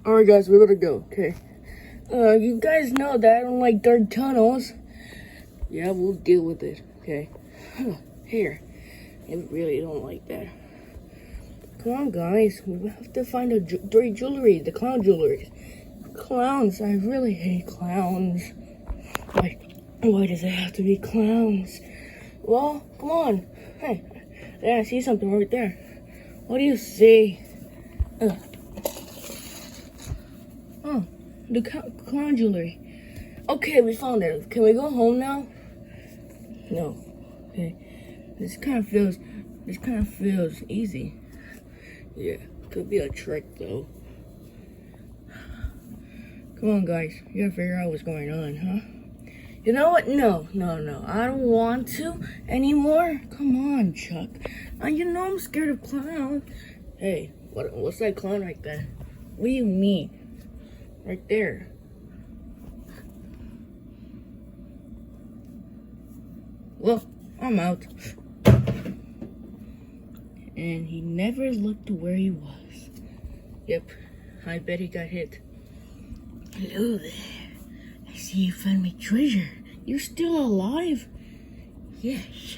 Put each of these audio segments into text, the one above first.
Alright guys, we better go, okay. You guys know that I don't like dark tunnels. Yeah, we'll deal with it, okay. Here, I really don't like that. Come on guys, we have to find the jewelry, the clown jewelry. Clowns, I really hate clowns. Why does it have to be clowns? Well, come on. Hey, there, I see something right there. What do you see? Oh, the clown jewelry. Okay, we found it. Can we go home now? No. Okay. This kind of feels easy. Yeah, could be a trick though. Come on, guys. You gotta figure out what's going on, huh? You know what? No. I don't want to anymore. Come on, Chuck. You know I'm scared of clowns. Hey, what's that clown right there? What do you mean? Right there. Well, I'm out. And he never looked to where he was. Yep, I bet he got hit. Hello there. I see you found my treasure. You're still alive? Yes,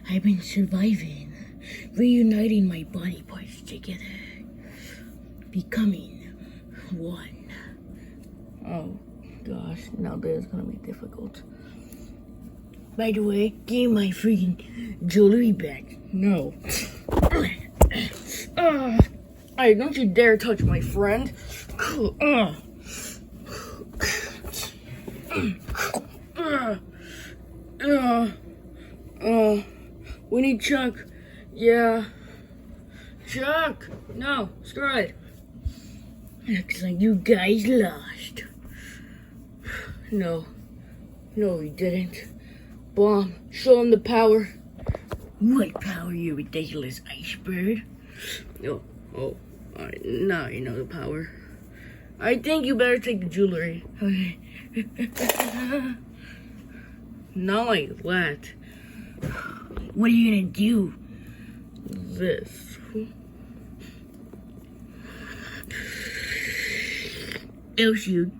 I've been surviving, reuniting my body parts together, becoming one. Oh gosh, now this is gonna be difficult. By the way, give my freaking jewelry back. No. Hey, don't you dare touch my friend. We need Chuck. Yeah. Chuck! No, screw it. Looks like you guys lost. No, we didn't. Bomb, show him the power. What power, you ridiculous iceberg? Oh, alright, now you know the power. I think you better take the jewelry. Okay. Not like that. What are you gonna do? This. It'll shoot.